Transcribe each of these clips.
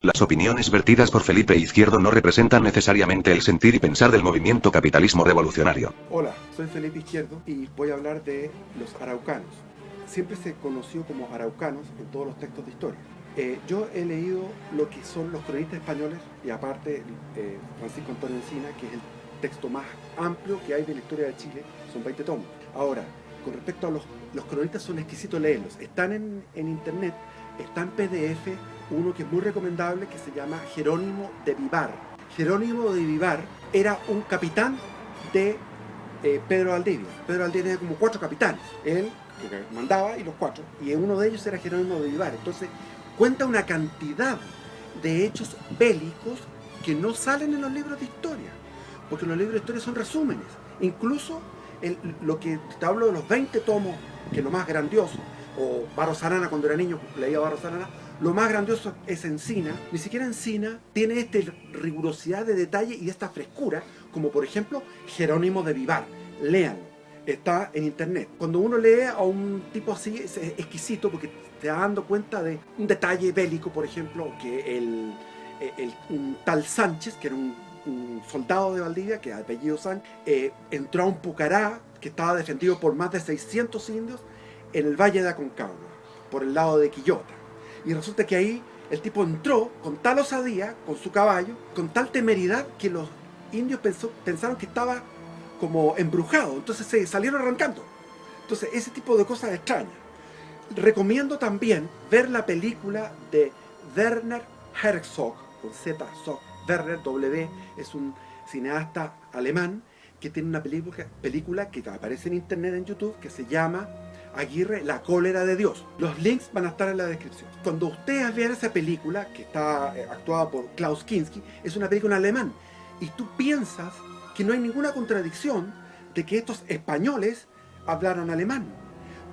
Las opiniones vertidas por Felipe Izquierdo no representan necesariamente el sentir y pensar del movimiento capitalismo revolucionario. Hola, soy Felipe Izquierdo y voy a hablar de los araucanos. Siempre se conoció como araucanos en todos los textos de historia. Yo he leído lo que son los cronistas españoles y aparte Francisco Antonio Encina, que es el texto más amplio que hay de la historia de Chile, son 20 tomos. Ahora, con respecto a los cronistas, son exquisitos leerlos. Están en internet, está en PDF, uno que es muy recomendable, que se llama Jerónimo de Vivar. Jerónimo de Vivar era un capitán de Pedro Valdivia. Pedro Valdivia tenía como 4 capitanes, él que mandaba y los 4, y uno de ellos era Jerónimo de Vivar. Entonces cuenta una cantidad de hechos bélicos que no salen en los libros de historia, porque los libros de historia son resúmenes. Incluso lo que te hablo de los 20 tomos, que es lo más grandioso, o Barros Arana, cuando era niño leía Barros Arana, lo más grandioso es Encina. Ni siquiera Encina tiene esta rigurosidad de detalle y esta frescura, como por ejemplo Jerónimo de Vivar. Léanlo, está en internet. Cuando uno lee a un tipo así es exquisito, porque te va dando cuenta de un detalle bélico, por ejemplo, que un tal Sánchez, que era un soldado de Valdivia, que apellido Sánchez, entró a un Pucará que estaba defendido por más de 600 indios en el Valle de Aconcagua, por el lado de Quillota. Y resulta que ahí el tipo entró con tal osadía, con su caballo, con tal temeridad, que los indios pensaron que estaba como embrujado, entonces se salieron arrancando. Entonces ese tipo de cosas extrañas. Recomiendo también ver la película de Werner Herzog, con Z, Zog. Werner W. es un cineasta alemán que tiene una película que aparece en internet, en YouTube, que se llama Aguirre, la cólera de Dios. Los links van a estar en la descripción. Cuando ustedes vean esa película, que está actuada por Klaus Kinski, es una película en alemán, y tú piensas que no hay ninguna contradicción de que estos españoles hablaran alemán,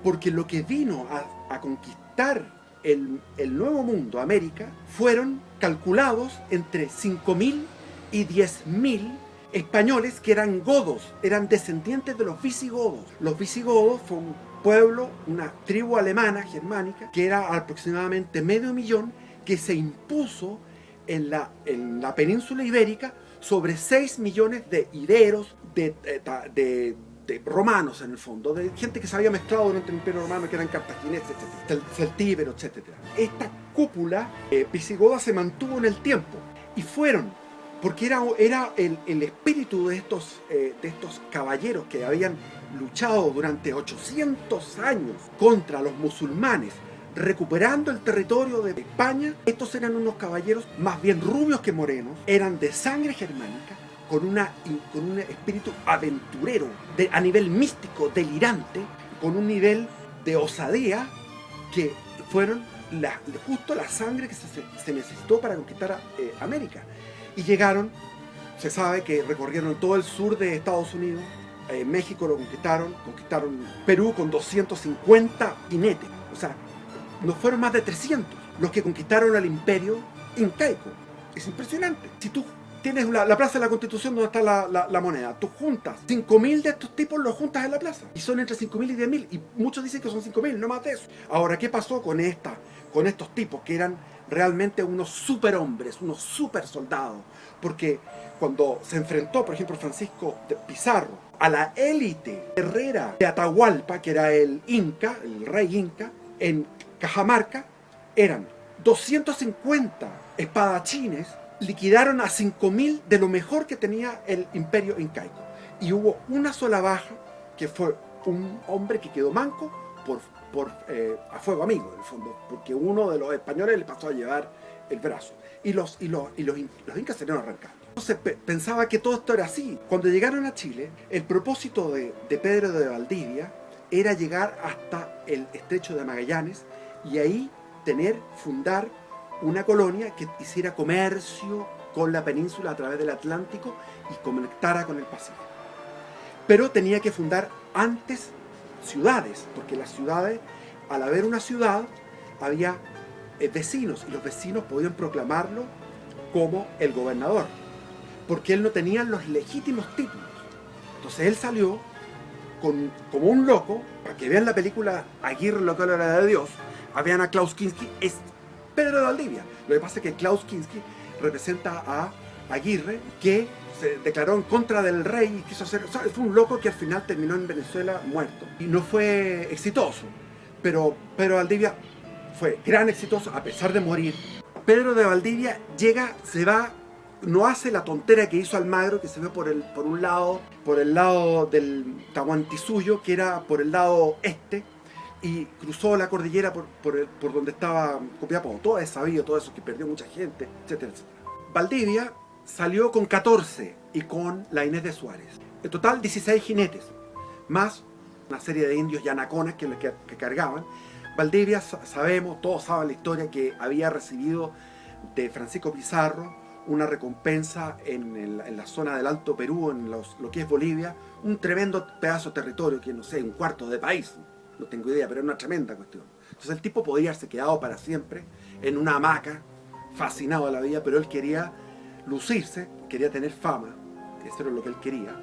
porque lo que vino a conquistar el Nuevo Mundo, América, fueron calculados entre 5.000 y 10.000 españoles que eran godos, eran descendientes de los visigodos. Los visigodos fue un pueblo, una tribu alemana, germánica, que era aproximadamente 500.000, que se impuso en la península ibérica sobre 6 millones de iberos, de romanos en el fondo, de gente que se había mezclado durante el Imperio Romano, que eran cartagineses, etc., celtíberos, etc. Esta cúpula visigoda se mantuvo en el tiempo, y fueron, porque era el espíritu de estos caballeros que habían luchado durante 800 años contra los musulmanes, recuperando el territorio de España. Estos eran unos caballeros más bien rubios que morenos, eran de sangre germánica, con un espíritu aventurero, a nivel místico, delirante, con un nivel de osadía, que fueron justo la sangre que se necesitó para conquistar América. Y llegaron, se sabe que recorrieron todo el sur de Estados Unidos, México lo conquistaron Perú con 250 jinetes, o sea, no fueron más de 300 los que conquistaron al imperio incaico. Es impresionante. Si tú tienes la Plaza de la Constitución, donde está la moneda, tú juntas 5.000 de estos tipos, los juntas en la plaza, y son entre 5.000 y 10.000, y muchos dicen que son 5.000, no más de eso. Ahora, ¿qué pasó con estos tipos que eran realmente unos superhombres, unos super soldados? Porque cuando se enfrentó, por ejemplo, Francisco de Pizarro a la élite guerrera de Atahualpa, que era el Inca, el rey Inca, en Cajamarca, eran 250 espadachines, liquidaron a 5.000 de lo mejor que tenía el imperio incaico. Y hubo una sola baja, que fue un hombre que quedó manco a fuego amigo, en el fondo, porque uno de los españoles le pasó a llevar el brazo. Y los incas se le arrancando. Entonces pensaba que todo esto era así. Cuando llegaron a Chile, el propósito de Pedro de Valdivia era llegar hasta el estrecho de Magallanes, y ahí fundar una colonia que hiciera comercio con la península a través del Atlántico y conectara con el Pacífico. Pero tenía que fundar antes ciudades, porque las ciudades, al haber una ciudad, había vecinos, y los vecinos podían proclamarlo como el gobernador, porque él no tenía los legítimos títulos. Entonces él salió como un loco, para que vean la película Aguirre, la cólera de Dios, vean a Klaus Kinski, es Pedro de Valdivia. Lo que pasa es que Klaus Kinski representa a Aguirre, que se declaró en contra del rey y quiso hacer... O sea, fue un loco que al final terminó en Venezuela muerto. Y no fue exitoso. Pero Pedro de Valdivia fue gran exitoso a pesar de morir. Pedro de Valdivia llega, se va, no hace la tontera que hizo Almagro, que se fue por el lado del Tahuantinsuyo, que era por el lado este, y cruzó la cordillera por donde estaba Copiapó. Todo es sabido, todo eso, que perdió mucha gente, etcétera, etcétera. Valdivia salió con 14 y con la Inés de Suárez. En total 16 jinetes, más una serie de indios yanaconas que cargaban. Valdivia, sabemos, todos saben la historia, que había recibido de Francisco Pizarro una recompensa en la zona del Alto Perú, en lo que es Bolivia, un tremendo pedazo de territorio, que no sé, un cuarto de país, no tengo idea, pero era una tremenda cuestión. Entonces el tipo podía haberse quedado para siempre en una hamaca, fascinado de la vida, pero él quería lucirse, quería tener fama, eso era lo que él quería,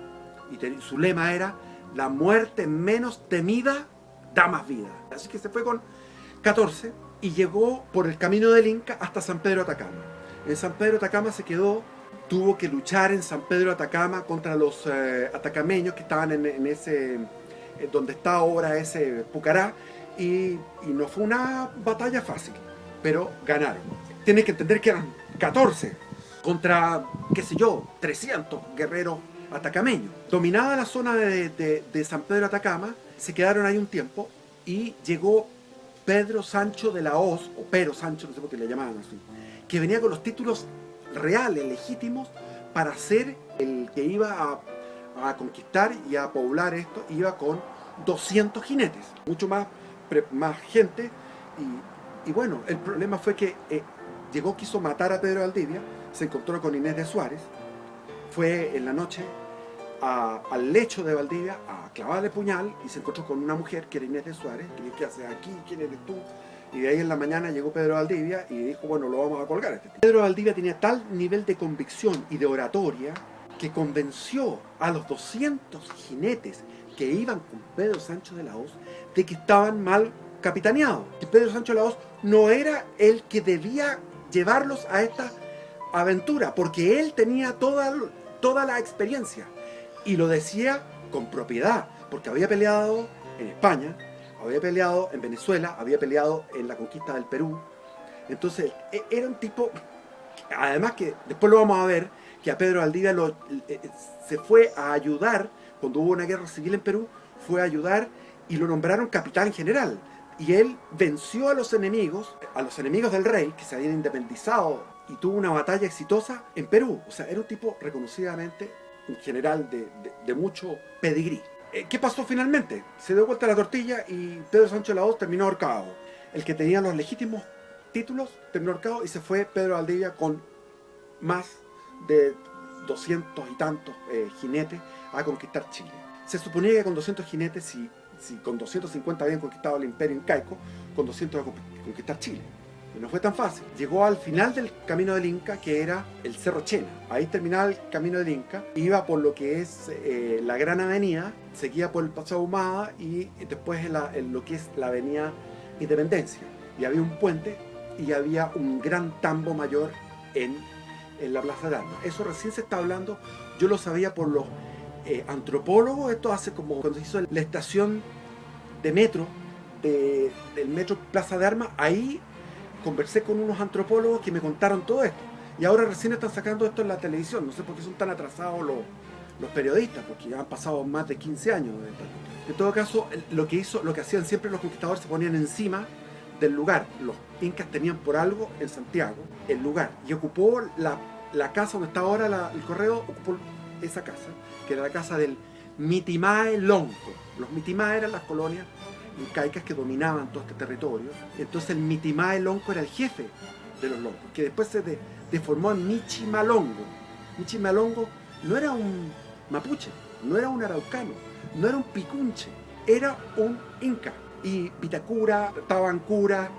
y su lema era: la muerte menos temida da más vida. Así que se fue con 14 y llegó por el camino del Inca hasta San Pedro de Atacama. En San Pedro de Atacama se quedó, tuvo que luchar en San Pedro de Atacama contra los atacameños que estaban en ese, donde está ahora ese Pucará, y no fue una batalla fácil, pero ganaron. Tienes que entender que eran 14 contra, qué sé yo, 300 guerreros atacameños. Dominada la zona de San Pedro de Atacama, se quedaron ahí un tiempo y llegó Pedro Sancho de la Hoz, o Pero Sancho, no sé por qué le llamaban así, que venía con los títulos reales, legítimos, para ser el que iba a conquistar y a poblar esto. Iba con 200 jinetes, mucho más gente, y bueno, el problema fue que llegó, quiso matar a Pedro de Valdivia, se encontró con Inés de Suárez, fue en la noche al lecho de Valdivia a clavarle puñal, y se encontró con una mujer que era Inés de Suárez, que dijo: ¿qué haces aquí? ¿Quién eres tú? Y de ahí en la mañana llegó Pedro de Valdivia y dijo: bueno, lo vamos a colgar a este tipo. Pedro de Valdivia tenía tal nivel de convicción y de oratoria que convenció a los 200 jinetes que iban con Pedro Sancho de la Hoz de que estaban mal capitaneados, que Pedro Sancho de la Hoz no era el que debía llevarlos a esta aventura, porque él tenía toda la experiencia, y lo decía con propiedad, porque había peleado en España, había peleado en Venezuela, había peleado en la conquista del Perú. Entonces era un tipo, además que después lo vamos a ver, que a Pedro Valdivia se fue a ayudar cuando hubo una guerra civil en Perú, fue a ayudar y lo nombraron capitán general, y él venció a los enemigos del rey, que se habían independizado, y tuvo una batalla exitosa en Perú. O sea, era un tipo reconocidamente, en general, de mucho pedigrí. ¿Qué pasó finalmente? Se dio vuelta la tortilla y Pedro Sancho de la Hoz terminó ahorcado. El que tenía los legítimos títulos terminó ahorcado, y se fue Pedro Valdivia con más de 200 y tantos jinetes a conquistar Chile. Se suponía que con 200 jinetes, si con 250 habían conquistado el imperio incaico, con 200 iba a conquistar Chile. Pero no fue tan fácil. Llegó al final del camino del Inca, que era el Cerro Chena. Ahí terminaba el camino del Inca, iba por lo que es la Gran Avenida, seguía por el Paseo Ahumada, y después en lo que es la Avenida Independencia. Y había un puente y había un gran tambo mayor en la Plaza de Armas. Eso recién se está hablando, yo lo sabía por los antropólogos. Esto hace como cuando se hizo la estación de metro, del metro Plaza de Armas. Ahí conversé con unos antropólogos que me contaron todo esto, y ahora recién están sacando esto en la televisión. No sé por qué son tan atrasados los periodistas, porque ya han pasado más de 15 años de esto. En todo caso, lo que hacían siempre los conquistadores, se ponían encima del lugar. Los incas tenían por algo en Santiago el lugar, y ocupó la casa donde está ahora el correo, ocupó esa casa, que era la casa del Mitimae Lonco. Los Mitimae eran las colonias incaicas que dominaban todo este territorio. Entonces el Mitimae Lonco era el jefe de los loncos, que después se deformó en Michimalongo. Michimalongo no era un mapuche, no era un araucano, no era un picunche, era un inca. Y Vitacura, Tabancura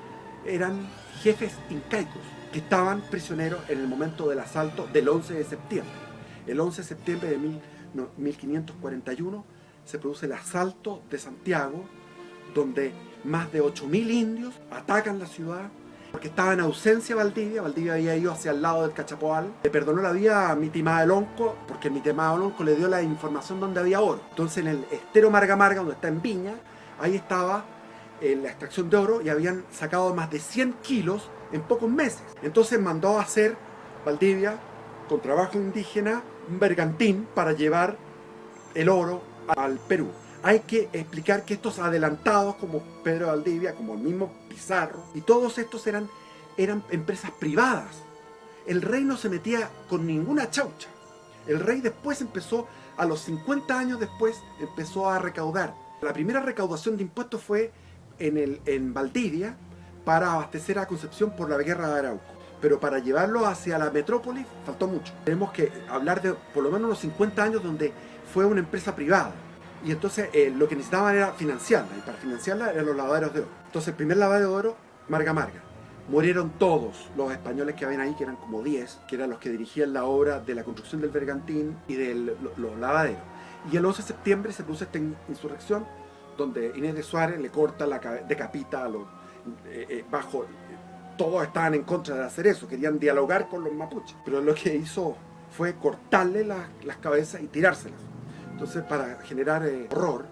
eran jefes incaicos que estaban prisioneros en el momento del asalto del 11 de septiembre. El 11 de septiembre de 1541 se produce el asalto de Santiago, donde más de 8.000 indios atacan la ciudad porque estaba en ausencia Valdivia. Valdivia había ido hacia el lado del Cachapoal. Le perdonó la vida a Mitimá del Onco, porque Mitimá del Onco le dio la información donde había oro. Entonces en el estero Marga Marga, donde está en Viña, ahí estaba la extracción de oro y habían sacado más de 100 kilos en pocos meses. Entonces mandó a hacer Valdivia, con trabajo indígena, un bergantín para llevar el oro al Perú. Hay que explicar que estos adelantados, como Pedro Valdivia, como el mismo Pizarro, y todos estos eran empresas privadas. El rey no se metía con ninguna chaucha. El rey después empezó, a los 50 años después, empezó a recaudar. La primera recaudación de impuestos fue en Valdivia para abastecer a Concepción por la guerra de Arauco. Pero para llevarlo hacia la metrópoli faltó mucho. Tenemos que hablar de por lo menos unos 50 años donde fue una empresa privada. Y entonces lo que necesitaban era financiarla. Y para financiarla eran los lavaderos de oro. Entonces el primer lavadero de oro, Marga Marga. Murieron todos los españoles que habían ahí, que eran como 10, que eran los que dirigían la obra de la construcción del bergantín y de los lavaderos. Y el 11 de septiembre se produce esta insurrección donde Inés de Suárez le corta, decapita a los bajo. Todos estaban en contra de hacer eso, querían dialogar con los mapuches. Pero lo que hizo fue cortarle las cabezas y tirárselas. Entonces, para generar horror,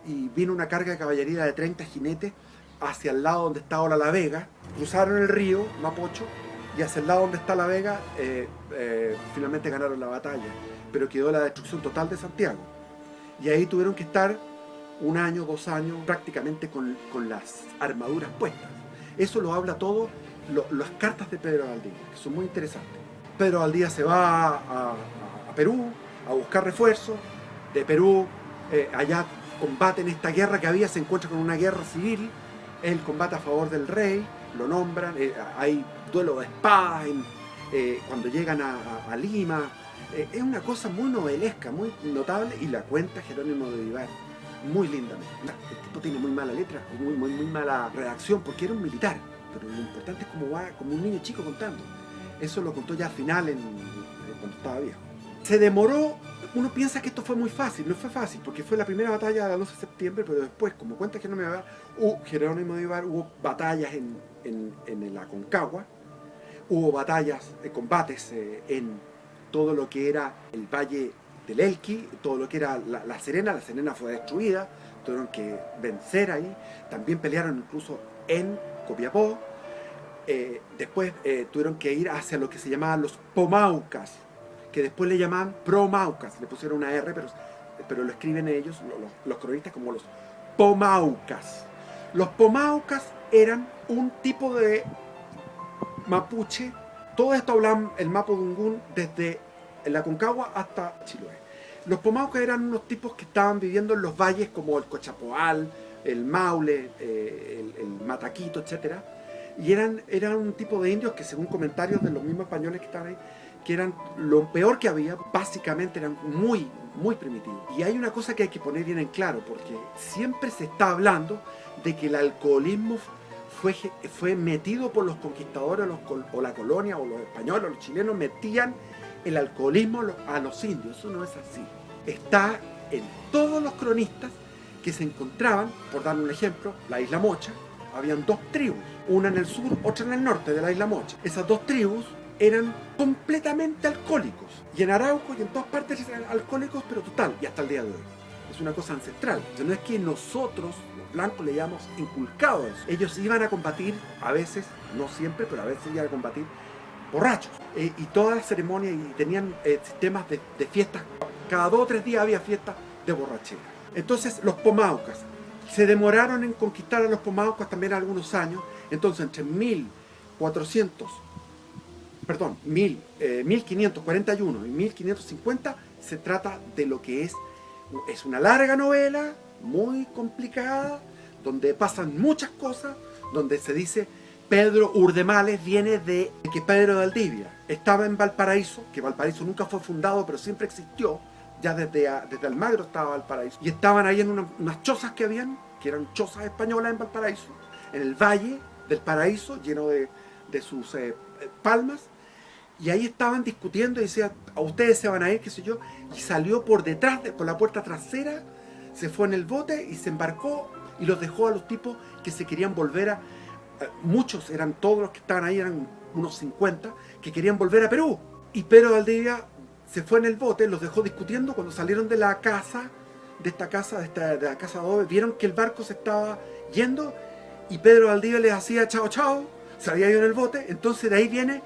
y vino una carga de caballería de 30 jinetes hacia el lado donde está ahora La Vega, cruzaron el río Mapocho y hacia el lado donde está La Vega finalmente ganaron la batalla, pero quedó la destrucción total de Santiago. Y ahí tuvieron que estar 1 año, 2 años prácticamente con las armaduras puestas. Eso lo habla todo las cartas de Pedro Valdivia, que son muy interesantes. Pedro Valdivia se va a Perú a buscar refuerzos. De Perú, allá combate en esta guerra que había, se encuentra con una guerra civil. Él combate a favor del rey, lo nombran, hay duelo de espadas cuando llegan a Lima. Es una cosa muy novelesca, muy notable, y la cuenta Jerónimo de Vivar muy lindamente. El tipo tiene muy mala letra, muy mala redacción, porque era un militar, pero lo importante es cómo va, como un niño chico contando. Eso lo contó ya al final, cuando estaba viejo. Se demoró. Uno piensa que esto fue muy fácil, no fue fácil, porque fue la primera batalla del 11 de septiembre, pero después, como cuenta Jerónimo de Vivar, hubo batallas en la Aconcagua, hubo batallas, combates en todo lo que era el Valle del Elqui, todo lo que era la Serena fue destruida, tuvieron que vencer ahí, también pelearon incluso en Copiapó, después tuvieron que ir hacia lo que se llamaban los Pomaucas, que después le llamaban Promaucas, le pusieron una R, pero lo escriben ellos, los cronistas, como los Pomaucas. Los Pomaucas eran un tipo de mapuche. Todo esto hablan el Mapudungún desde la Aconcagua hasta Chiloé. Los Pomaucas eran unos tipos que estaban viviendo en los valles como el Cochapoal, el Maule, el Mataquito, etc. Y eran un tipo de indios que, según comentarios de los mismos españoles que estaban ahí, que eran lo peor que había, básicamente eran muy primitivos. Y hay una cosa que hay que poner bien en claro, porque siempre se está hablando de que el alcoholismo fue metido por los conquistadores o la colonia, o los españoles, o los chilenos, metían el alcoholismo a los indios. Eso no es así. Está en todos los cronistas que se encontraban, por dar un ejemplo, la Isla Mocha. Habían 2 tribus, una en el sur, otra en el norte de la Isla Mocha. Esas 2 tribus eran completamente alcohólicos, y en Arauco y en todas partes eran alcohólicos, pero total, y hasta el día de hoy. Es una cosa ancestral. O sea, no es que nosotros, los blancos, le hayamos inculcado eso. Ellos iban a combatir, a veces, no siempre, pero a veces iban a combatir borrachos. Y todas las ceremonias, y tenían sistemas de fiestas. Cada 2 o 3 días había fiestas de borrachera. Entonces, los Pomaucas se demoraron en conquistar a los Pomaucas también algunos años. Entonces, entre 1541 y 1550 se trata de lo que es una larga novela, muy complicada, donde pasan muchas cosas, donde se dice Pedro Urdemales viene de que Pedro de Valdivia estaba en Valparaíso, que Valparaíso nunca fue fundado, pero siempre existió, ya desde Almagro estaba Valparaíso, y estaban ahí en unas chozas que eran chozas españolas en Valparaíso, en el Valle del Paraíso, lleno de sus palmas. Y ahí estaban discutiendo y decían, a ustedes se van a ir, qué sé yo, y salió por detrás, por la puerta trasera, se fue en el bote y se embarcó y los dejó a los tipos que se querían volver muchos, eran todos los que estaban ahí, eran unos 50, que querían volver a Perú. Y Pedro de Valdivia se fue en el bote, los dejó discutiendo. Cuando salieron de la casa, de la casa de adobe, vieron que el barco se estaba yendo y Pedro de Valdivia les hacía chao chao, se había ido en el bote. Entonces de ahí viene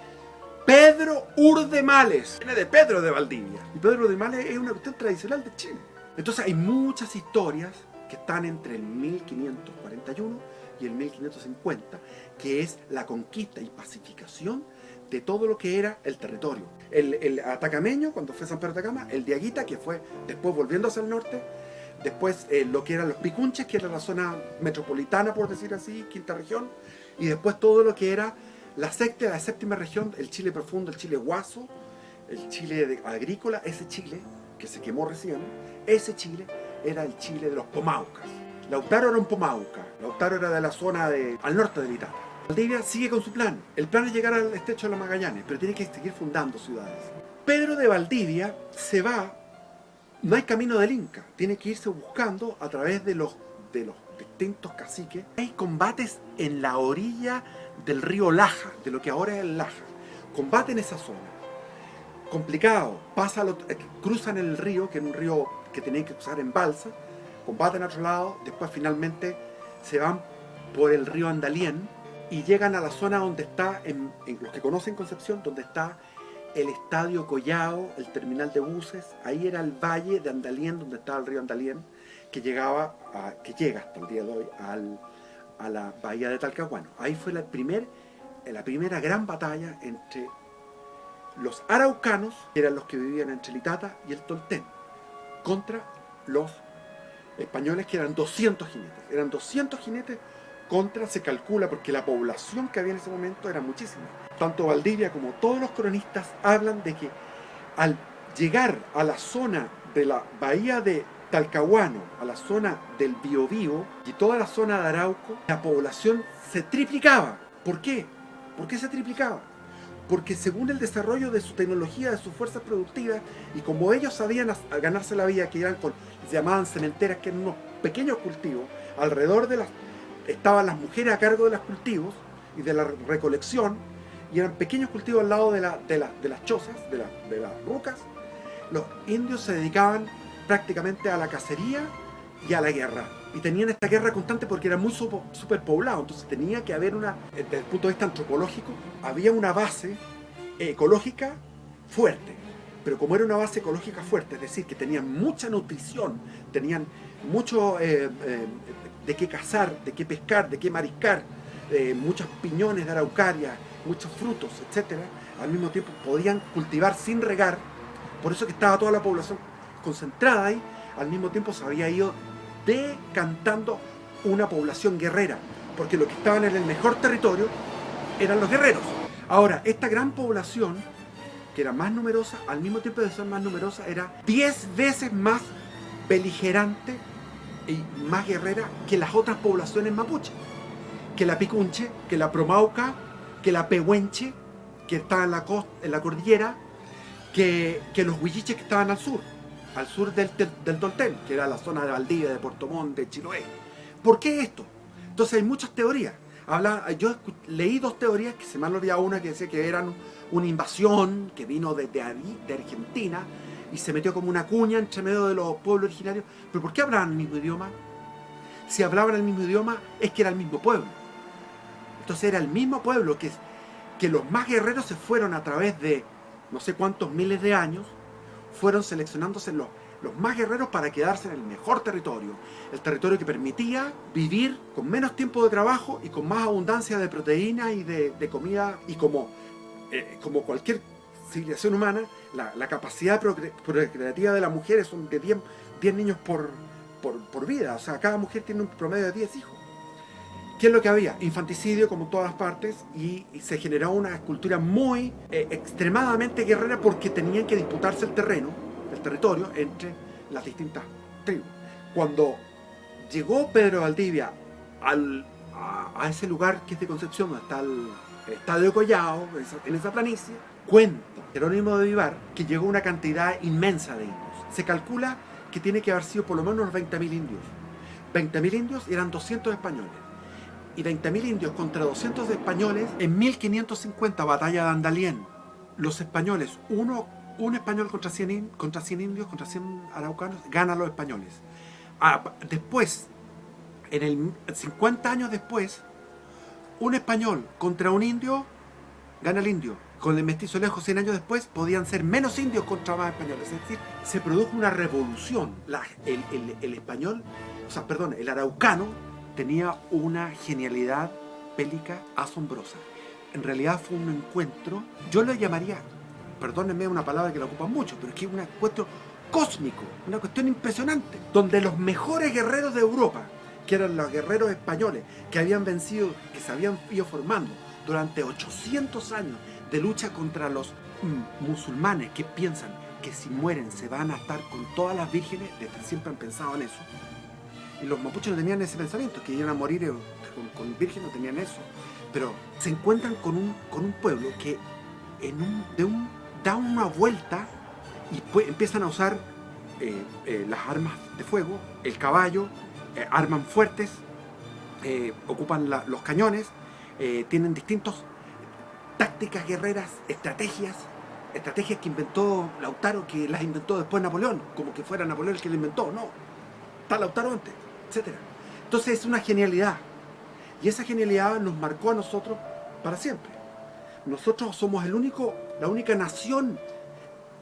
Pedro Urdemales, viene de Pedro de Valdivia. Y Pedro Urdemales es una cuestión tradicional de Chile. Entonces hay muchas historias que están entre el 1541 y el 1550, que es la conquista y pacificación de todo lo que era el territorio. El atacameño, cuando fue San Pedro de Atacama, el Diaguita, que fue después volviendo hacia el norte, después lo que eran los Picunches, que era la zona metropolitana, por decir así, quinta región, y después todo lo que era la séptima región, el Chile profundo, el Chile guaso, el Chile agrícola, ese Chile que se quemó recién, ese Chile era el Chile de los Pomaucas. Lautaro era un Pomauca, Lautaro era de la zona al norte de Itata. Valdivia sigue con su plan. El plan es llegar al estrecho de los Magallanes, pero tiene que seguir fundando ciudades. Pedro de Valdivia se va, no hay camino del Inca, tiene que irse buscando a través de los distintos caciques. Hay combates en la orilla del río Laja, de lo que ahora es el Laja. Combate en esa zona. Complicado. Cruzan el río, que era un río que tenían que cruzar en balsa, combaten a otro lado, después finalmente se van por el río Andalién y llegan a la zona donde está, en los que conocen Concepción, donde está el Estadio Collao, el terminal de buses. Ahí era el valle de Andalién, donde estaba el río Andalién, que llega hasta el día de hoy a la bahía de Talcahuano. Ahí fue la primera gran batalla entre los araucanos, que eran los que vivían entre el Itata y el Tolten, contra los españoles, que eran 200 jinetes. Eran 200 jinetes contra, se calcula, porque la población que había en ese momento era muchísima. Tanto Valdivia como todos los cronistas hablan de que al llegar a la zona de la bahía de Talcahuano, a la zona del Biobío y toda la zona de Arauco, la población se triplicaba. ¿Por qué? ¿Por qué se triplicaba? Porque según el desarrollo de su tecnología, de sus fuerzas productivas, y como ellos sabían ganarse la vida, que eran se llamaban cementeras, que eran unos pequeños cultivos, alrededor estaban las mujeres a cargo de los cultivos y de la recolección, y eran pequeños cultivos al lado de las chozas, de las rucas. Los indios se dedicaban prácticamente a la cacería y a la guerra. Y tenían esta guerra constante porque era muy superpoblado. Entonces tenía que haber desde el punto de vista antropológico, había una base ecológica fuerte. Pero como era una base ecológica fuerte, es decir, que tenían mucha nutrición, tenían mucho de qué cazar, de qué pescar, de qué mariscar, muchos piñones de araucaria, muchos frutos, etc. Al mismo tiempo podían cultivar sin regar. Por eso que estaba toda la población concentrada ahí. Al mismo tiempo se había ido decantando una población guerrera, porque los que estaban en el mejor territorio eran los guerreros. Ahora, esta gran población, que era más numerosa, al mismo tiempo de ser más numerosa, era 10 veces más beligerante y más guerrera que las otras poblaciones mapuche, que la Picunche, que la Promauca, que la Pehuenche, que estaba en la cordillera, que los huilliches que estaban al sur del Tolten, que era la zona de Valdivia, de Puerto Montt, de Chiloé. ¿Por qué esto? Entonces hay muchas teorías. Yo leí dos teorías, que se me olvidaba una que decía que eran una invasión que vino de Argentina y se metió como una cuña entre medio de los pueblos originarios. ¿Pero por qué hablaban el mismo idioma? Si hablaban el mismo idioma, es que era el mismo pueblo. Entonces era el mismo pueblo que los más guerreros se fueron a través de no sé cuántos miles de años, fueron seleccionándose los más guerreros para quedarse en el mejor territorio, el territorio que permitía vivir con menos tiempo de trabajo y con más abundancia de proteína y de comida, y como cualquier civilización humana, la capacidad procreativa de las mujeres son de 10 niños por vida. O sea, cada mujer tiene un promedio de 10 hijos. ¿Qué es lo que había? Infanticidio como en todas partes, y se generó una cultura muy extremadamente guerrera, porque tenían que disputarse el territorio entre las distintas tribus. Cuando llegó Pedro Valdivia a ese lugar que es de Concepción, donde está el Estadio Collao, en esa planicie, cuenta Jerónimo de Vivar que llegó una cantidad inmensa de indios. Se calcula que tiene que haber sido por lo menos unos 20.000 indios. 20.000 indios, y eran 200 españoles. y 20.000 indios contra 200 españoles en 1550, batalla de Andalien. Los españoles, un español contra 100 indios, contra 100 araucanos, ganan los españoles. Después, 50 años después, un español contra un indio, gana el indio. Con el mestizo lejos, 100 años después, podían ser menos indios contra más españoles. Es decir, se produjo una revolución. El español, el araucano, tenía una genialidad bélica asombrosa. En realidad fue un encuentro, yo lo llamaría, perdónenme una palabra que la ocupan mucho, pero es que es un encuentro cósmico, una cuestión impresionante, donde los mejores guerreros de Europa, que eran los guerreros españoles, que habían vencido, que se habían ido formando durante 800 años de lucha contra los musulmanes, que piensan que si mueren se van a estar con todas las vírgenes, desde siempre han pensado en eso. Y los mapuches no tenían ese pensamiento, que iban a morir con vírgenes, no tenían eso. Pero se encuentran con un pueblo que da una vuelta y empiezan a usar las armas de fuego, el caballo, arman fuertes, ocupan los cañones, tienen distintas tácticas guerreras, estrategias que inventó Lautaro, que las inventó después Napoleón, como que fuera Napoleón el que lo inventó. No, está Lautaro antes, etc. Entonces es una genialidad, y esa genialidad nos marcó a nosotros para siempre. Nosotros somos la única nación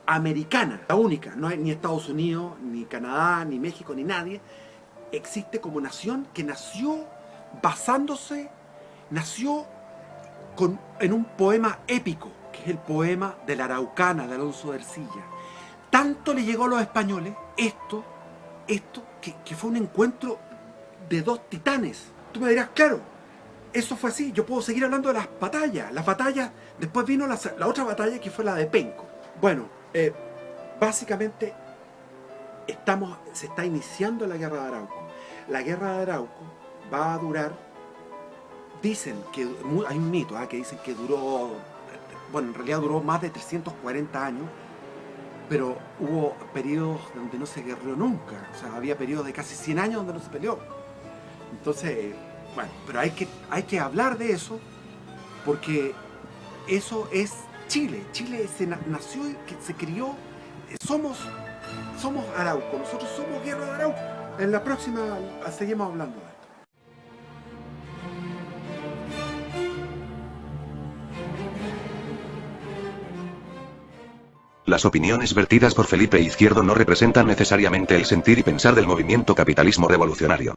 americana, la única, no hay ni Estados Unidos, ni Canadá, ni México, ni nadie, existe como nación que nació en un poema épico, que es el poema de la Araucana de Alonso de Ercilla. Tanto le llegó a los españoles esto que fue un encuentro de dos titanes. Tú me dirás, claro, eso fue así. Yo puedo seguir hablando de las batallas. Las batallas, después vino la otra batalla, que fue la de Penco. Bueno, básicamente se está iniciando la guerra de Arauco. La guerra de Arauco va a durar, dicen que hay un mito que dicen que duró, bueno, en realidad duró más de 340 años, pero hubo periodos donde no se guerreó nunca. O sea, había periodos de casi 100 años donde no se peleó. Entonces, bueno, pero hay que hablar de eso, porque eso es Chile. Chile nació, se crió, somos Arauco, nosotros somos Guerra de Arauco. En la próxima seguimos hablando de esto. Las opiniones vertidas por Felipe Izquierdo no representan necesariamente el sentir y pensar del movimiento capitalismo revolucionario.